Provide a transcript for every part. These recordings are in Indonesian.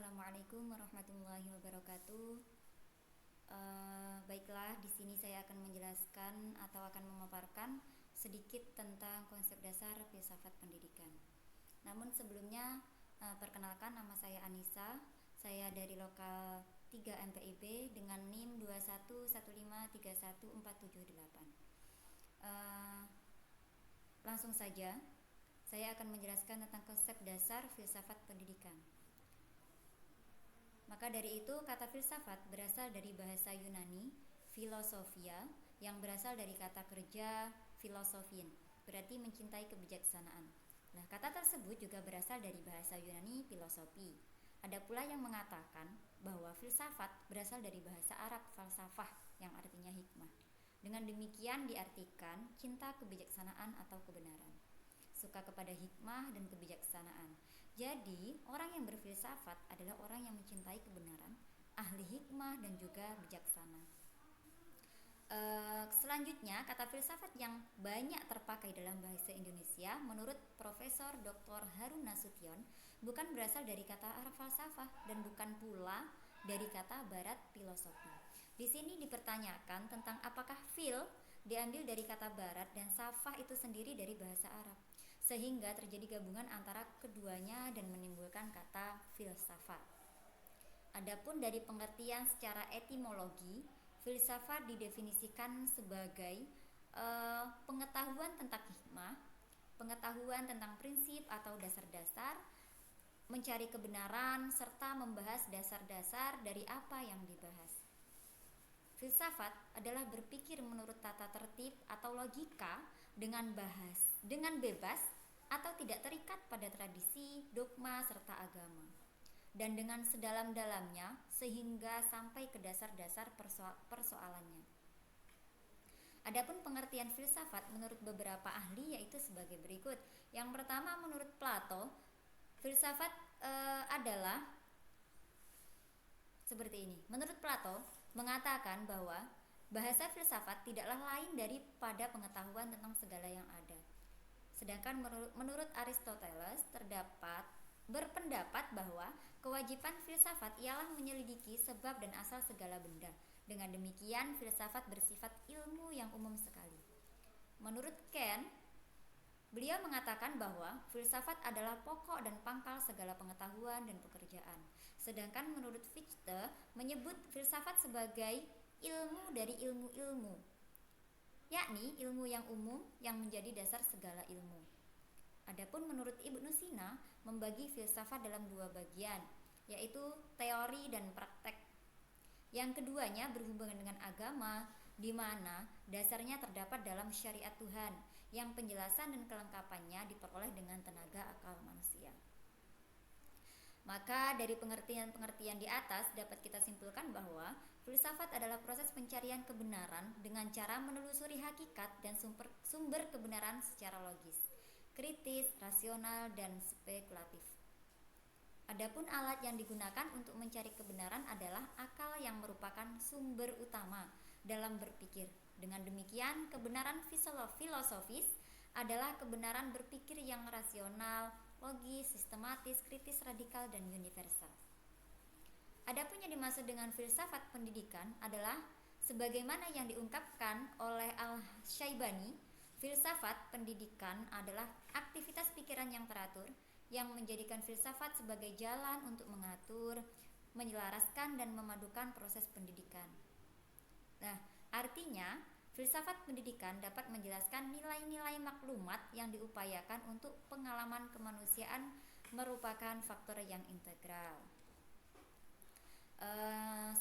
Assalamualaikum warahmatullahi wabarakatuh. Baiklah, di sini saya akan menjelaskan atau akan memaparkan sedikit tentang konsep dasar filsafat pendidikan. Namun sebelumnya, perkenalkan, nama saya Anissa. Saya dari lokal 3 MPIB dengan NIM 211531478. Langsung saja, saya akan menjelaskan tentang konsep dasar filsafat pendidikan. Maka dari itu, kata filsafat berasal dari bahasa Yunani filosofia, yang berasal dari kata kerja filosofin, berarti mencintai kebijaksanaan. Nah, kata tersebut juga berasal dari bahasa Yunani filosofi. Ada pula yang mengatakan bahwa filsafat berasal dari bahasa Arab falsafah, yang artinya hikmah. Dengan demikian diartikan cinta kebijaksanaan atau kebenaran, suka kepada hikmah dan kebijaksanaan. Jadi, orang yang berfilsafat adalah orang yang mencintai kebenaran, ahli hikmah dan juga bijaksana. Selanjutnya, kata filsafat yang banyak terpakai dalam bahasa Indonesia menurut Profesor Dr. Harun Nasution bukan berasal dari kata Arab falsafah dan bukan pula dari kata Barat filosofi. Di sini dipertanyakan tentang apakah fil diambil dari kata Barat dan safah itu sendiri dari bahasa Arab, sehingga terjadi gabungan antara keduanya dan menimbulkan kata filsafat. Adapun dari pengertian secara etimologi, filsafat didefinisikan sebagai pengetahuan tentang hikmah, pengetahuan tentang prinsip atau dasar-dasar, mencari kebenaran, serta membahas dasar-dasar dari apa yang dibahas. Filsafat adalah berpikir menurut tata tertib atau logika dengan bebas atau tidak terikat pada tradisi, dogma, serta agama, dan dengan sedalam-dalamnya sehingga sampai ke dasar-dasar persoalannya. Adapun pengertian filsafat menurut beberapa ahli yaitu sebagai berikut. Yang pertama, menurut Plato, filsafat adalah seperti ini. Menurut Plato mengatakan bahwa bahasa filsafat tidaklah lain daripada pengetahuan tentang segala yang ada. Sedangkan menurut Aristoteles berpendapat bahwa kewajiban filsafat ialah menyelidiki sebab dan asal segala benda. Dengan demikian, filsafat bersifat ilmu yang umum sekali. Menurut Kant, beliau mengatakan bahwa filsafat adalah pokok dan pangkal segala pengetahuan dan pekerjaan. Sedangkan menurut Fichte menyebut filsafat sebagai ilmu dari ilmu-ilmu, yakni ilmu yang umum yang menjadi dasar segala ilmu. Adapun menurut Ibnu Sina membagi filsafat dalam dua bagian, yaitu teori dan praktek. Yang keduanya berhubungan dengan agama, di mana dasarnya terdapat dalam syariat Tuhan, yang penjelasan dan kelengkapannya diperoleh dengan tenaga akal manusia. Maka dari pengertian-pengertian di atas dapat kita simpulkan bahwa filsafat adalah proses pencarian kebenaran dengan cara menelusuri hakikat dan sumber kebenaran secara logis, kritis, rasional, dan spekulatif. Adapun alat yang digunakan untuk mencari kebenaran adalah akal yang merupakan sumber utama dalam berpikir. Dengan demikian, kebenaran filosofis adalah kebenaran berpikir yang rasional, logis, sistematis, kritis, radikal, dan universal. Adapun yang dimaksud dengan filsafat pendidikan adalah sebagaimana yang diungkapkan oleh Al-Syaibani, filsafat pendidikan adalah aktivitas pikiran yang teratur yang menjadikan filsafat sebagai jalan untuk mengatur, menyelaraskan, dan memadukan proses pendidikan. Nah, artinya filsafat pendidikan dapat menjelaskan nilai-nilai maklumat yang diupayakan untuk pengalaman kemanusiaan merupakan faktor yang integral.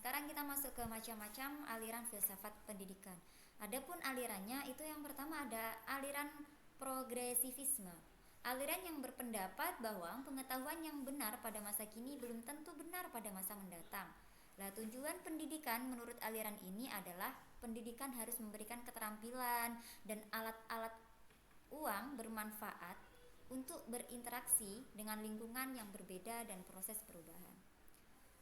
Sekarang kita masuk ke macam-macam aliran filsafat pendidikan. Adapun alirannya itu yang pertama ada aliran progresivisme. Aliran yang berpendapat bahwa pengetahuan yang benar pada masa kini belum tentu benar pada masa mendatang. Nah, tujuan pendidikan menurut aliran ini adalah pendidikan harus memberikan keterampilan dan alat-alat uang bermanfaat untuk berinteraksi dengan lingkungan yang berbeda dan proses perubahan.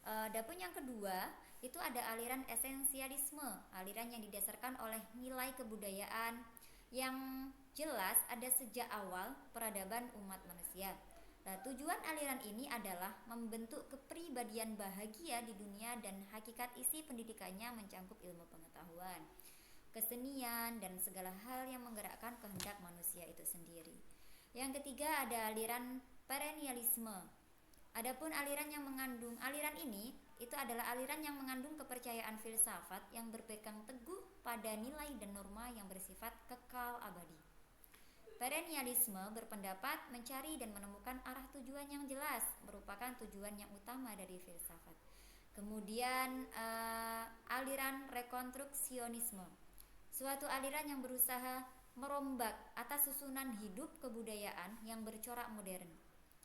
Adapun yang kedua itu ada aliran esensialisme, aliran yang didasarkan oleh nilai kebudayaan yang jelas ada sejak awal peradaban umat manusia. Nah, tujuan aliran ini adalah membentuk kepribadian bahagia di dunia dan hakikat isi pendidikannya mencangkup ilmu pengetahuan, kesenian, dan segala hal yang menggerakkan kehendak manusia itu sendiri. Yang ketiga ada aliran perennialisme. Adapun aliran ini itu adalah aliran yang mengandung kepercayaan filsafat yang berpegang teguh pada nilai dan norma yang bersifat kekal abadi. Perennialisme berpendapat mencari dan menemukan arah tujuan yang jelas merupakan tujuan yang utama dari filsafat. Kemudian aliran rekonstruksionisme, suatu aliran yang berusaha merombak atas susunan hidup kebudayaan yang bercorak modern.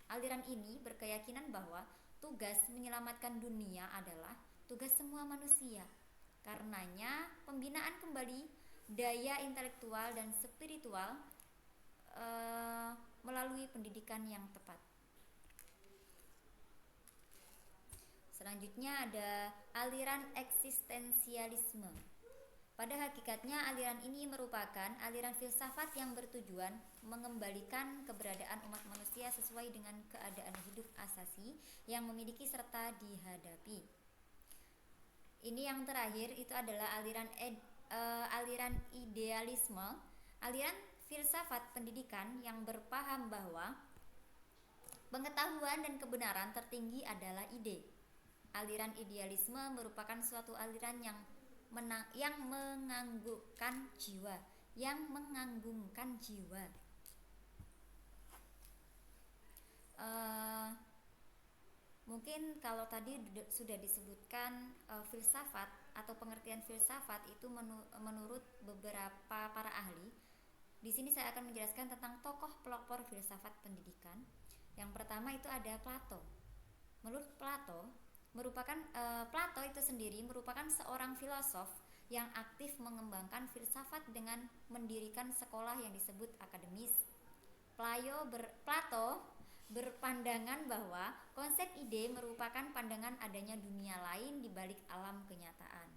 Aliran ini berkeyakinan bahwa tugas menyelamatkan dunia adalah tugas semua manusia. Karenanya, pembinaan kembali daya intelektual dan spiritual melalui pendidikan yang tepat. Selanjutnya ada aliran eksistensialisme. Pada hakikatnya aliran ini merupakan aliran filsafat yang bertujuan mengembalikan keberadaan umat manusia sesuai dengan keadaan hidup asasi yang memiliki serta dihadapi. Ini yang terakhir itu adalah aliran idealisme, aliran filsafat pendidikan yang berpaham bahwa pengetahuan dan kebenaran tertinggi adalah ide. Aliran idealisme merupakan suatu aliran yang menganggungkan jiwa. Mungkin kalau tadi sudah disebutkan filsafat atau pengertian filsafat itu menurut beberapa para ahli. Di sini saya akan menjelaskan tentang tokoh pelopor filsafat pendidikan. Yang pertama itu ada Plato. Menurut Plato, Plato itu sendiri merupakan seorang filosof yang aktif mengembangkan filsafat dengan mendirikan sekolah yang disebut akademis. Plato berpandangan bahwa konsep ide merupakan pandangan adanya dunia lain di balik alam kenyataan.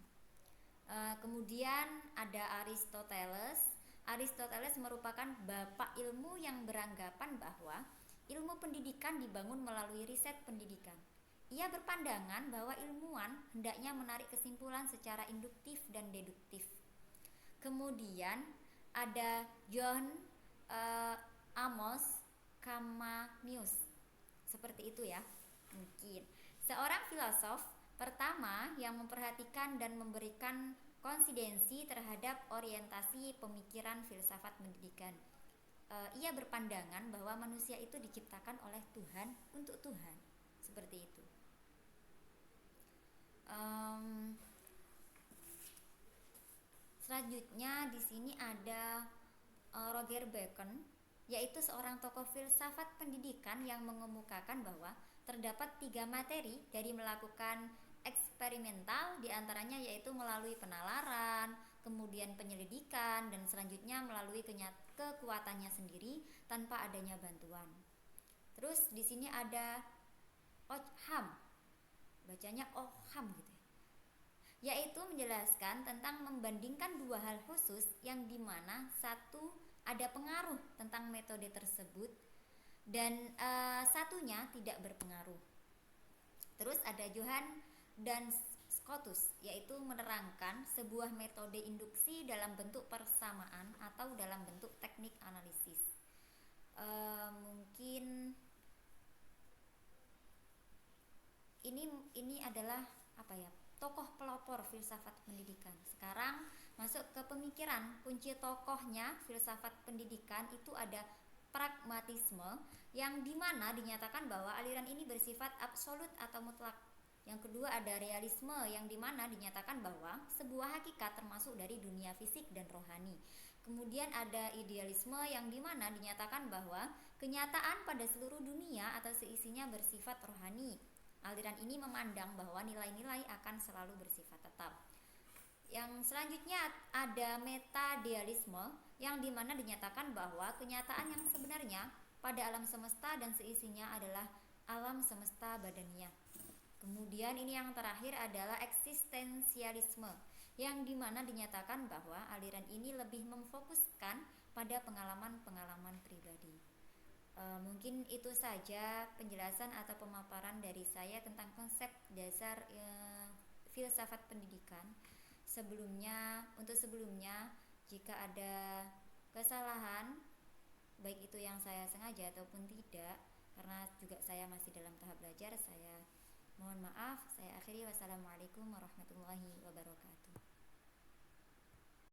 Kemudian ada Aristoteles. Aristoteles merupakan bapak ilmu yang beranggapan bahwa ilmu pendidikan dibangun melalui riset pendidikan. Ia berpandangan bahwa ilmuwan hendaknya menarik kesimpulan secara induktif dan deduktif. Kemudian ada John Amos Comenius. Seperti itu ya, mungkin. Seorang filosof pertama yang memperhatikan dan memberikan konsistensi terhadap orientasi pemikiran filsafat pendidikan. Ia berpandangan bahwa manusia itu diciptakan oleh Tuhan untuk Tuhan. Seperti itu. Selanjutnya di sini ada Roger Bacon, yaitu seorang tokoh filsafat pendidikan yang mengemukakan bahwa terdapat 3 materi dari melakukan eksperimental, diantaranya yaitu melalui penalaran, kemudian penyelidikan, dan selanjutnya melalui kekuatannya sendiri tanpa adanya bantuan. Terus di sini ada Ockham, bacanya Ockham gitu ya, yaitu menjelaskan tentang membandingkan 2 hal khusus yang dimana satu ada pengaruh tentang metode tersebut dan satunya tidak berpengaruh. Terus ada Johann dan Scotus, yaitu menerangkan sebuah metode induksi dalam bentuk persamaan atau dalam bentuk teknik analisis. Mungkin ini adalah tokoh pelopor filsafat pendidikan. Sekarang masuk ke pemikiran. Kunci tokohnya filsafat pendidikan itu ada pragmatisme, yang dimana dinyatakan bahwa aliran ini bersifat absolut atau mutlak. Yang kedua ada realisme, yang dimana dinyatakan bahwa sebuah hakikat termasuk dari dunia fisik dan rohani. Kemudian ada idealisme, yang dimana dinyatakan bahwa kenyataan pada seluruh dunia atau seisinya bersifat rohani. Aliran ini memandang bahwa nilai-nilai akan selalu bersifat tetap. Yang selanjutnya ada metadialisme, yang dimana dinyatakan bahwa kenyataan yang sebenarnya pada alam semesta dan seisinya adalah alam semesta badaniah. Kemudian ini yang terakhir adalah eksistensialisme, yang dimana dinyatakan bahwa aliran ini lebih memfokuskan pada pengalaman-pengalaman pribadi. Mungkin itu saja penjelasan atau pemaparan dari saya tentang konsep dasar filsafat pendidikan. Sebelumnya, jika ada kesalahan, baik itu yang saya sengaja ataupun tidak, karena juga saya masih dalam tahap belajar, saya mohon maaf. Saya akhiri, wassalamualaikum warahmatullahi wabarakatuh.